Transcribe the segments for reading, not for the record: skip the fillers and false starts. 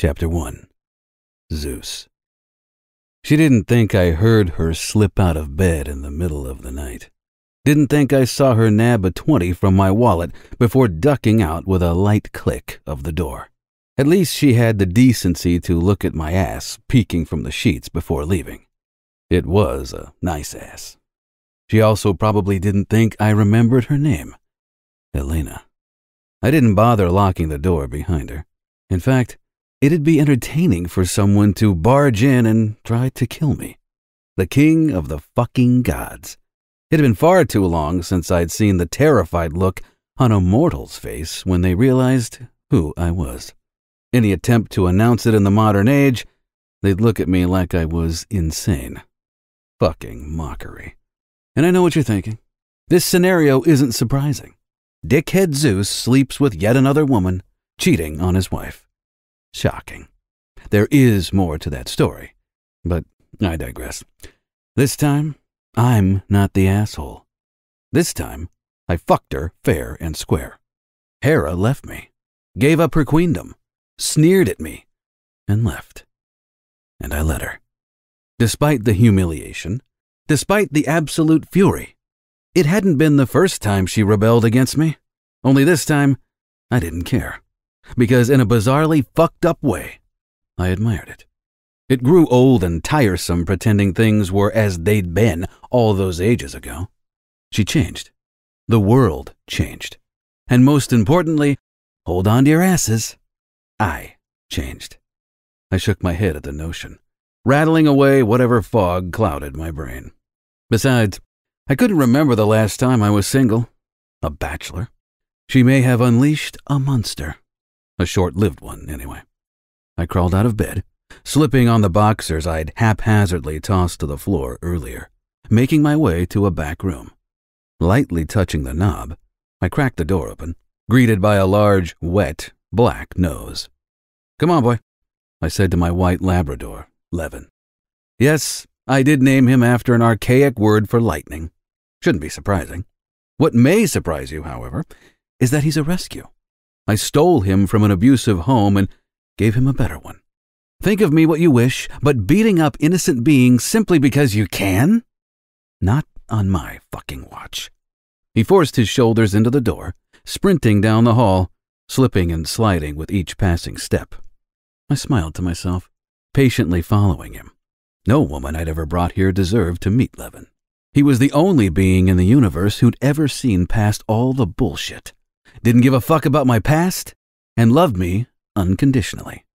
Chapter 1. Zeus. She didn't think I heard her slip out of bed in the middle of the night. Didn't think I saw her nab a 20 from my wallet before ducking out with a light click of the door. At least she had the decency to look at my ass peeking from the sheets before leaving. It was a nice ass. She also probably didn't think I remembered her name. Elena. I didn't bother locking the door behind her. In fact, it'd be entertaining for someone to barge in and try to kill me. The king of the fucking gods. It had been far too long since I'd seen the terrified look on a mortal's face when they realized who I was. Any attempt to announce it in the modern age, they'd look at me like I was insane. Fucking mockery. And I know what you're thinking. This scenario isn't surprising. Dickhead Zeus sleeps with yet another woman, cheating on his wife. Shocking. There is more to that story, but I digress. This time, I'm not the asshole. This time, I fucked her fair and square. Hera left me, gave up her queendom, sneered at me, and left. And I let her. Despite the humiliation, despite the absolute fury. It hadn't been the first time she rebelled against me. Only this time, I didn't care. Because in a bizarrely fucked up way, I admired it. It grew old and tiresome pretending things were as they'd been all those ages ago. She changed. The world changed. And most importantly, hold on to your asses, I changed. I shook my head at the notion, rattling away whatever fog clouded my brain. Besides, I couldn't remember the last time I was single, a bachelor. She may have unleashed a monster. A short-lived one, anyway. I crawled out of bed, slipping on the boxers I'd haphazardly tossed to the floor earlier, making my way to a back room. Lightly touching the knob, I cracked the door open, greeted by a large, wet, black nose. "Come on, boy," I said to my white Labrador, Levin. Yes, I did name him after an archaic word for lightning. Shouldn't be surprising. What may surprise you, however, is that he's a rescue. I stole him from an abusive home and gave him a better one. Think of me what you wish, but beating up innocent beings simply because you can? Not on my fucking watch. He forced his shoulders into the door, sprinting down the hall, slipping and sliding with each passing step. I smiled to myself, patiently following him. No woman I'd ever brought here deserved to meet Levin. He was the only being in the universe who'd ever seen past all the bullshit, didn't give a fuck about my past, and loved me unconditionally.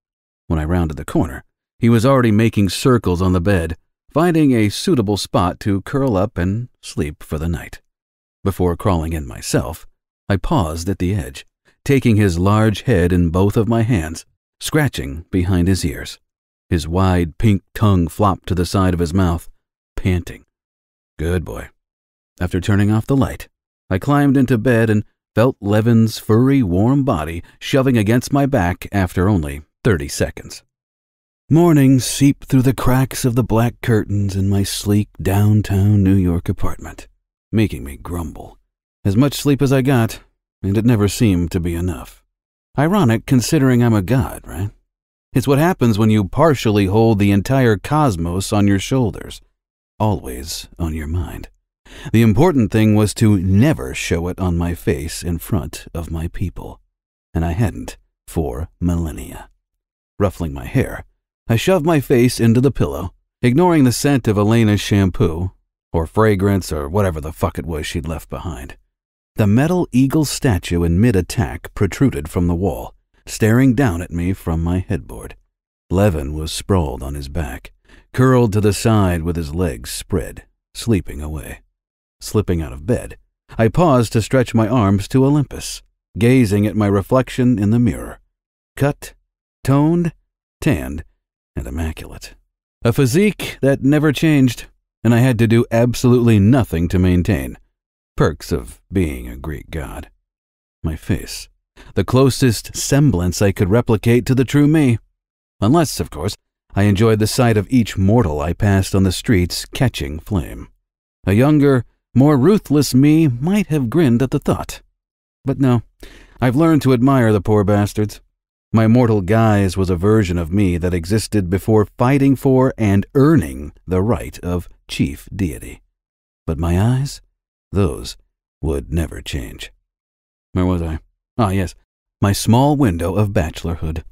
When I rounded the corner, he was already making circles on the bed, finding a suitable spot to curl up and sleep for the night. Before crawling in myself, I paused at the edge, taking his large head in both of my hands, scratching behind his ears. His wide pink tongue flopped to the side of his mouth, panting. Good boy. After turning off the light, I climbed into bed and felt Levin's furry, warm body shoving against my back after only 30 seconds. Morning seeped through the cracks of the black curtains in my sleek downtown New York apartment, making me grumble. As much sleep as I got, and it never seemed to be enough. Ironic considering I'm a god, right? It's what happens when you partially hold the entire cosmos on your shoulders, always on your mind. The important thing was to never show it on my face in front of my people, and I hadn't for millennia. Ruffling my hair, I shoved my face into the pillow, ignoring the scent of Elena's shampoo, or fragrance, or whatever the fuck it was she'd left behind. The metal eagle statue in mid-attack protruded from the wall, staring down at me from my headboard. Levin was sprawled on his back, curled to the side with his legs spread, sleeping away. Slipping out of bed, I paused to stretch my arms to Olympus, gazing at my reflection in the mirror. Cut, toned, tanned, and immaculate. A physique that never changed, and I had to do absolutely nothing to maintain. Perks of being a Greek god. My face, the closest semblance I could replicate to the true me. Unless, of course, I enjoyed the sight of each mortal I passed on the streets catching flame. A younger, more ruthless me might have grinned at the thought. But no, I've learned to admire the poor bastards. My mortal guise was a version of me that existed before fighting for and earning the right of chief deity. But my eyes, those would never change. Where was I? Ah, yes, my small window of bachelorhood.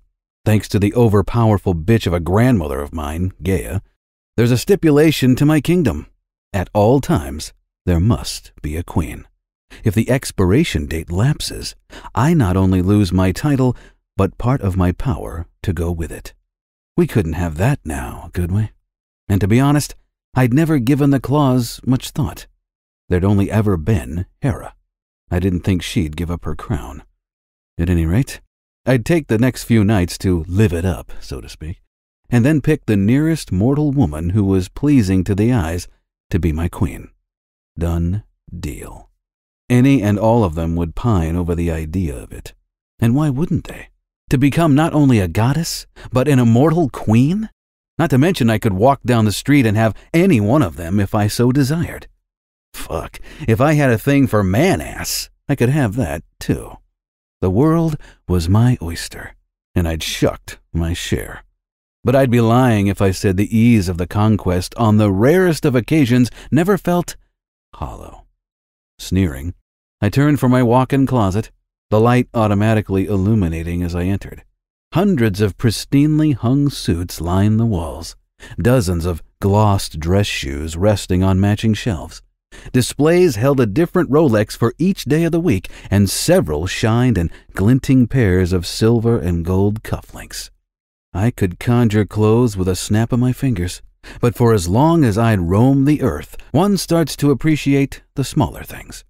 Thanks to the overpowerful bitch of a grandmother of mine, Gaea, there's a stipulation to my kingdom. At all times, there must be a queen. If the expiration date lapses, I not only lose my title, but part of my power to go with it. We couldn't have that now, could we? And to be honest, I'd never given the clause much thought. There'd only ever been Hera. I didn't think she'd give up her crown. At any rate, I'd take the next few nights to live it up, so to speak, and then pick the nearest mortal woman who was pleasing to the eyes to be my queen. Done deal. Any and all of them would pine over the idea of it. And why wouldn't they? To become not only a goddess, but an immortal queen? Not to mention I could walk down the street and have any one of them if I so desired. Fuck, if I had a thing for man-ass, I could have that too. The world was my oyster, and I'd shucked my share. But I'd be lying if I said the ease of the conquest on the rarest of occasions never felt hollow. Sneering, I turned for my walk-in closet, the light automatically illuminating as I entered. Hundreds of pristinely hung suits lined the walls, dozens of glossed dress shoes resting on matching shelves. Displays held a different Rolex for each day of the week, and several shined in glinting pairs of silver and gold cufflinks. I could conjure clothes with a snap of my fingers, but for as long as I'd roamed the earth, one starts to appreciate the smaller things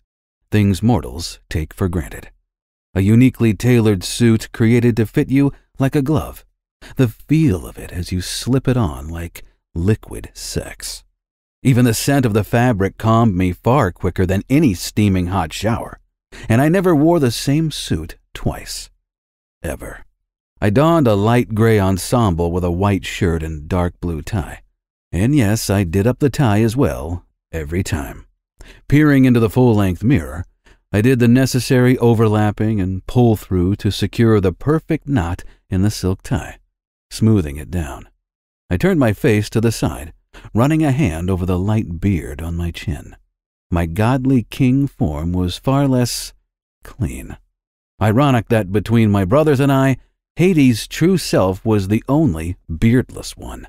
mortals take for granted. A uniquely tailored suit created to fit you like a glove, the feel of it as you slip it on like liquid sex. Even the scent of the fabric calmed me far quicker than any steaming hot shower, and I never wore the same suit twice. Ever. I donned a light gray ensemble with a white shirt and dark blue tie. And yes, I did up the tie as well, every time. Peering into the full-length mirror, I did the necessary overlapping and pull-through to secure the perfect knot in the silk tie, smoothing it down. I turned my face to the side, running a hand over the light beard on my chin. My godly king form was far less clean. Ironic that between my brothers and I, Hades' true self was the only beardless one.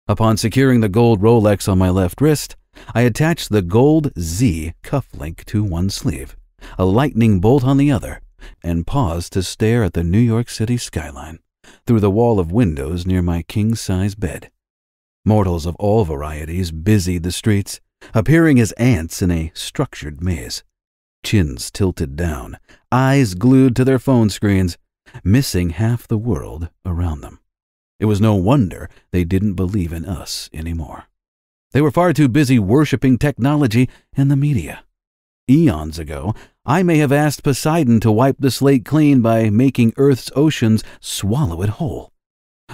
Upon securing the gold Rolex on my left wrist, I attached the gold Z cufflink to one sleeve, a lightning bolt on the other, and paused to stare at the New York City skyline through the wall of windows near my king-size bed. Mortals of all varieties busied the streets, appearing as ants in a structured maze, chins tilted down, eyes glued to their phone screens, missing half the world around them. It was no wonder they didn't believe in us anymore. They were far too busy worshiping technology and the media. Eons ago, I may have asked Poseidon to wipe the slate clean by making Earth's oceans swallow it whole.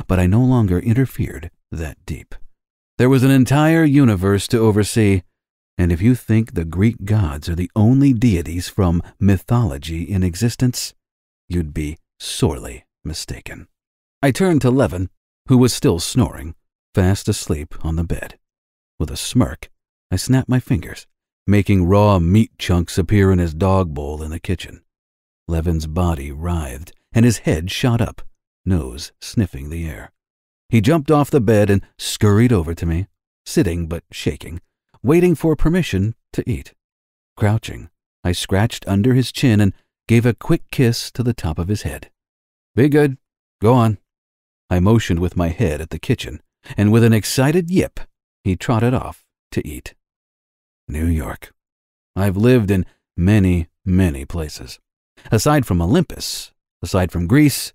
But I no longer interfered that deep. There was an entire universe to oversee, and if you think the Greek gods are the only deities from mythology in existence, you'd be sorely mistaken. I turned to Levin, who was still snoring, fast asleep on the bed. With a smirk, I snapped my fingers, making raw meat chunks appear in his dog bowl in the kitchen. Levin's body writhed, and his head shot up, nose sniffing the air. He jumped off the bed and scurried over to me, sitting but shaking, waiting for permission to eat. Crouching, I scratched under his chin and gave a quick kiss to the top of his head. "Be good. Go on." I motioned with my head at the kitchen, and with an excited yip, he trotted off to eat. New York. I've lived in many, many places. Aside from Olympus, aside from Greece,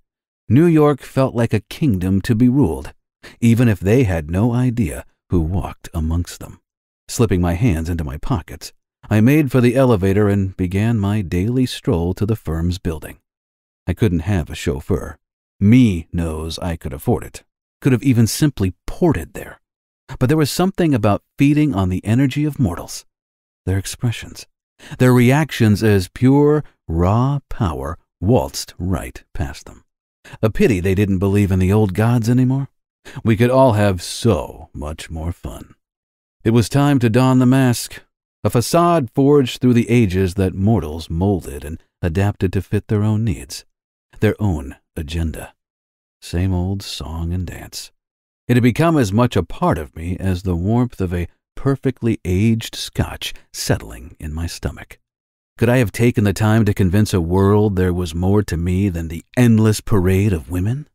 New York felt like a kingdom to be ruled, even if they had no idea who walked amongst them. Slipping my hands into my pockets, I made for the elevator and began my daily stroll to the firm's building. I couldn't have a chauffeur. Me knows I could afford it, could have even simply ported there. But there was something about feeding on the energy of mortals, their expressions, their reactions as pure, raw power waltzed right past them. A pity they didn't believe in the old gods anymore. We could all have so much more fun. It was time to don the mask, a facade forged through the ages that mortals molded and adapted to fit their own needs, their own agenda. Same old song and dance. It had become as much a part of me as the warmth of a perfectly aged scotch settling in my stomach. Could I have taken the time to convince a world there was more to me than the endless parade of women?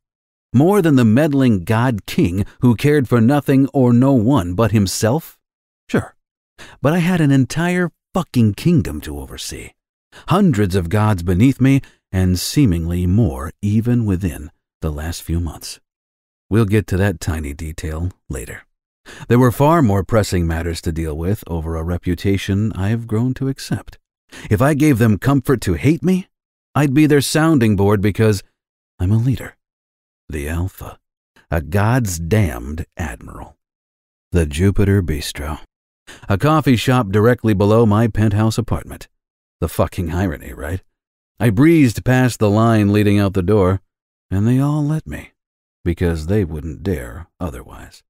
More than the meddling god-king who cared for nothing or no one but himself? Sure, but I had an entire fucking kingdom to oversee. Hundreds of gods beneath me, and seemingly more even within the last few months. We'll get to that tiny detail later. There were far more pressing matters to deal with over a reputation I've grown to accept. If I gave them comfort to hate me, I'd be their sounding board because I'm a leader. The Alpha. A God's damned admiral. The Jupiter Bistro. A coffee shop directly below my penthouse apartment. The fucking irony, right? I breezed past the line leading out the door, and they all let me, because they wouldn't dare otherwise.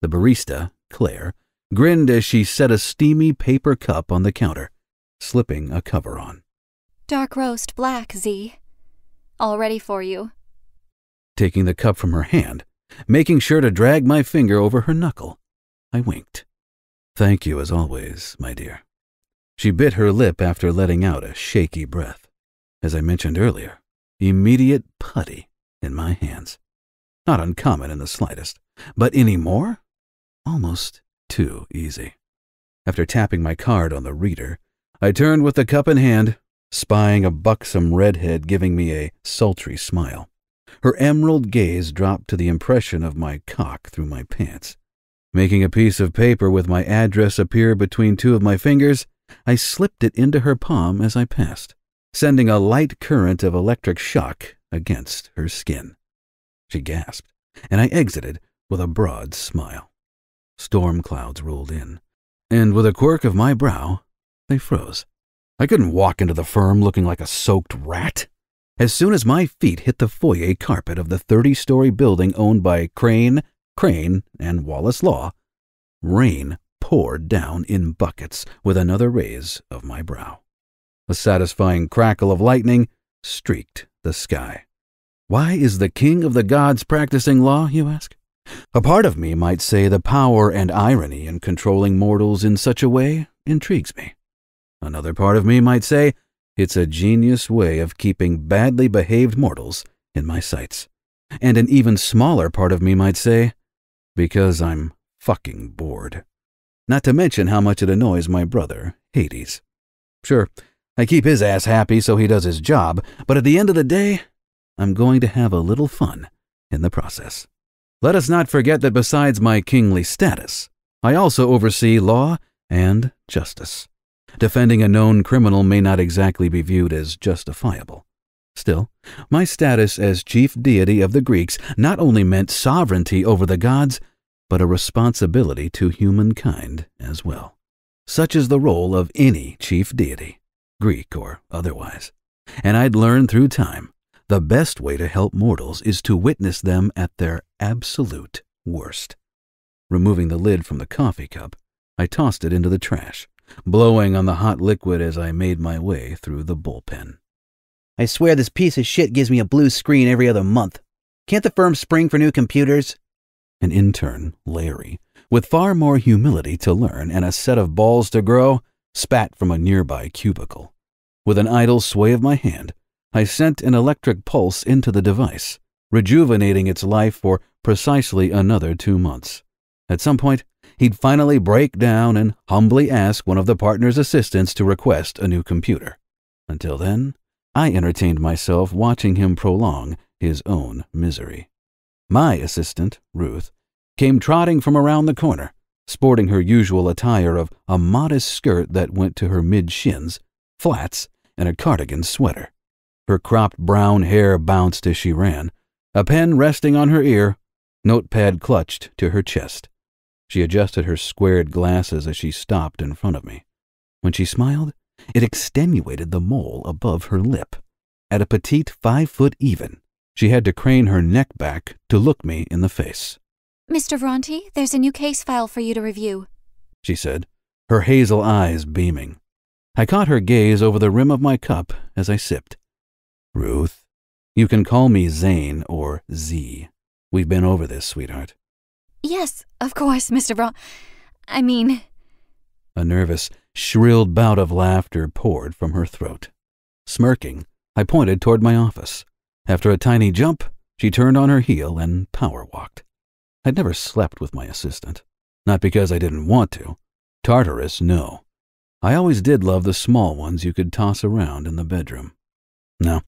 The barista, Claire, grinned as she set a steamy paper cup on the counter, slipping a cover on. Dark roast black, Z. All ready for you. Taking the cup from her hand, making sure to drag my finger over her knuckle, I winked. Thank you as always, my dear. She bit her lip after letting out a shaky breath. As I mentioned earlier, immediate putty in my hands. Not uncommon in the slightest, but any more? Almost too easy. After tapping my card on the reader, I turned with the cup in hand, spying a buxom redhead giving me a sultry smile. Her emerald gaze dropped to the impression of my cock through my pants. Making a piece of paper with my address appear between two of my fingers, I slipped it into her palm as I passed, sending a light current of electric shock against her skin. She gasped, and I exited with a broad smile. Storm clouds rolled in, and with a quirk of my brow, they froze. I couldn't walk into the firm looking like a soaked rat. As soon as my feet hit the foyer carpet of the 30-story building owned by Crane, and Wallace Law, rain poured down in buckets with another raise of my brow. A satisfying crackle of lightning streaked the sky. Why is the king of the gods practicing law, you ask? A part of me might say the power and irony in controlling mortals in such a way intrigues me. Another part of me might say it's a genius way of keeping badly behaved mortals in my sights. And an even smaller part of me might say, because I'm fucking bored. Not to mention how much it annoys my brother, Hades. Sure, I keep his ass happy so he does his job, but at the end of the day, I'm going to have a little fun in the process. Let us not forget that besides my kingly status, I also oversee law and justice. Defending a known criminal may not exactly be viewed as justifiable. Still, my status as chief deity of the Greeks not only meant sovereignty over the gods, but a responsibility to humankind as well. Such is the role of any chief deity, Greek or otherwise. And I'd learned through time, the best way to help mortals is to witness them at their absolute worst. Removing the lid from the coffee cup, I tossed it into the trash, blowing on the hot liquid as I made my way through the bullpen. I swear this piece of shit gives me a blue screen every other month. Can't the firm spring for new computers? An intern, Larry, with far more humility to learn and a set of balls to grow, spat from a nearby cubicle. With an idle sway of my hand, I sent an electric pulse into the device, rejuvenating its life for precisely another 2 months. At some point, he'd finally break down and humbly ask one of the partner's assistants to request a new computer. Until then, I entertained myself watching him prolong his own misery. My assistant, Ruth, came trotting from around the corner, sporting her usual attire of a modest skirt that went to her mid-shins, flats, and a cardigan sweater. Her cropped brown hair bounced as she ran, a pen resting on her ear, notepad clutched to her chest. She adjusted her squared glasses as she stopped in front of me. When she smiled, it extenuated the mole above her lip. At a petite 5 foot even, She had to crane her neck back to look me in the face. Mr. Vronti, there's a new case file for you to review, she said, her hazel eyes beaming. I caught her gaze over the rim of my cup as I sipped. Ruth, you can call me Zane or Z. We've been over this, sweetheart. Yes, of course, Mr. I mean... A nervous, shrilled bout of laughter poured from her throat. Smirking, I pointed toward my office. After a tiny jump, she turned on her heel and power-walked. I'd never slept with my assistant. Not because I didn't want to. Tartarus, no. I always did love the small ones you could toss around in the bedroom. No,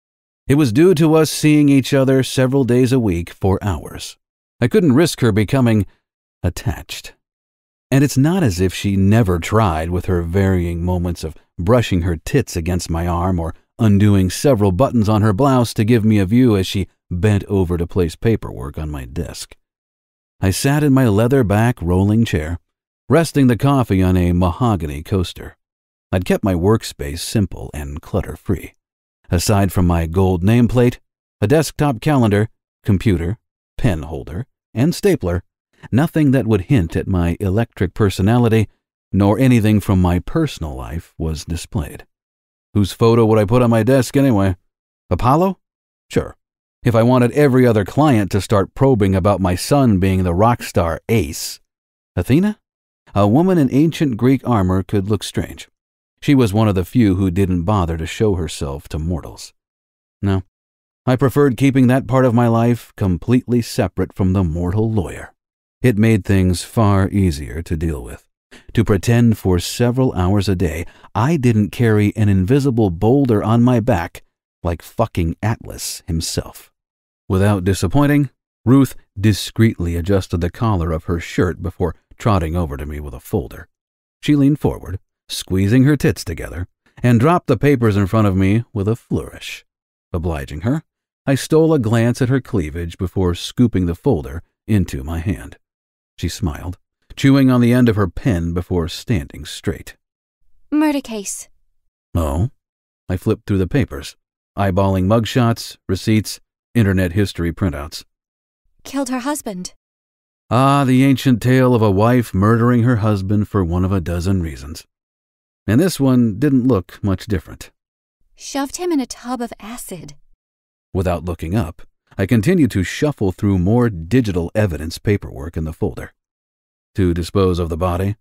it was due to us seeing each other several days a week for hours. I couldn't risk her becoming attached. And it's not as if she never tried, with her varying moments of brushing her tits against my arm or undoing several buttons on her blouse to give me a view as she bent over to place paperwork on my desk. I sat in my leather-back rolling chair, resting the coffee on a mahogany coaster. I'd kept my workspace simple and clutter-free. Aside from my gold nameplate, a desktop calendar, computer, pen holder, and stapler, nothing that would hint at my electric personality, nor anything from my personal life, was displayed. Whose photo would I put on my desk anyway? Apollo? Sure. If I wanted every other client to start probing about my son being the rock star ace. Athena? A woman in ancient Greek armor could look strange. She was one of the few who didn't bother to show herself to mortals. No, I preferred keeping that part of my life completely separate from the mortal lawyer. It made things far easier to deal with. To pretend for several hours a day I didn't carry an invisible boulder on my back like fucking Atlas himself. Without disappointing, Ruth discreetly adjusted the collar of her shirt before trotting over to me with a folder. She leaned forward, squeezing her tits together, and dropped the papers in front of me with a flourish. Obliging her, I stole a glance at her cleavage before scooping the folder into my hand. She smiled, chewing on the end of her pen before standing straight. Murder case. Oh? I flipped through the papers, eyeballing mugshots, receipts, internet history printouts. Killed her husband. Ah, the ancient tale of a wife murdering her husband for one of a dozen reasons. And this one didn't look much different. Shoved him in a tub of acid. Without looking up, I continued to shuffle through more digital evidence paperwork in the folder. To dispose of the body,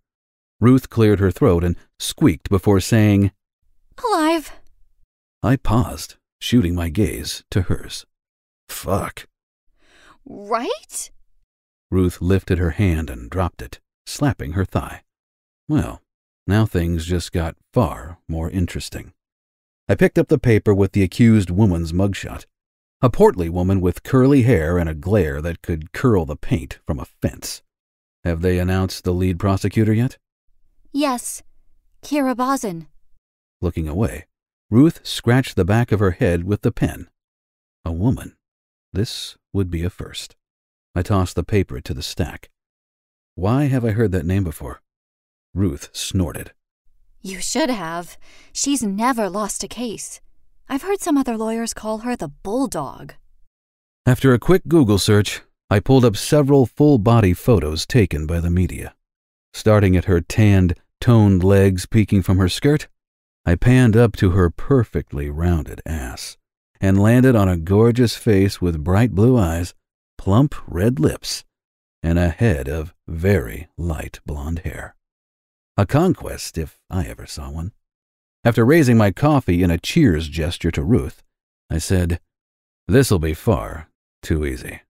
Ruth cleared her throat and squeaked before saying, Alive. I paused, shooting my gaze to hers. Fuck. Right? Ruth lifted her hand and dropped it, slapping her thigh. Well, now things just got far more interesting. I picked up the paper with the accused woman's mugshot. A portly woman with curly hair and a glare that could curl the paint from a fence. Have they announced the lead prosecutor yet? Yes. Keira Bazin. Looking away, Ruth scratched the back of her head with the pen. A woman. This would be a first. I tossed the paper to the stack. Why have I heard that name before? Ruth snorted. You should have. She's never lost a case. I've heard some other lawyers call her the Bulldog. After a quick Google search, I pulled up several full-body photos taken by the media. Starting at her tanned, toned legs peeking from her skirt, I panned up to her perfectly rounded ass and landed on a gorgeous face with bright blue eyes, plump red lips, and a head of very light blonde hair. A conquest, if I ever saw one. After raising my coffee in a cheers gesture to Ruth, I said, "This'll be far too easy."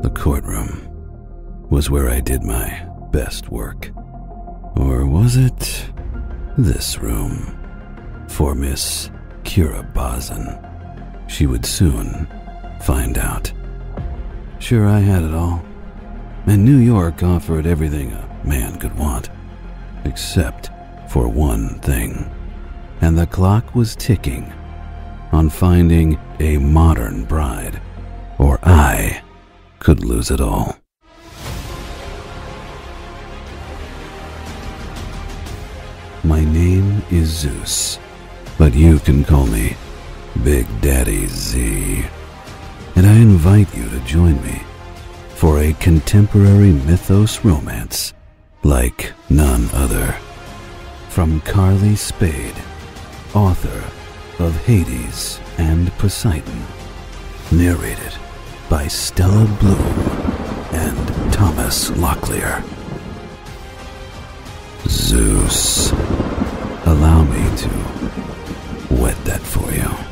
The courtroom was where I did my best work. Or was it this room? For Miss Keira Bazin. She would soon find out. Sure, I had it all. And New York offered everything a man could want. Except for one thing. And the clock was ticking on finding a modern bride, or I could lose it all. My name is Zeus, but you can call me Big Daddy Z. And I invite you to join me for a contemporary mythos romance like none other. From Carly Spade, author of Hades and Poseidon, narrated by Stella Bloom and Thomas Locklear. Zeus, allow me to wet that for you.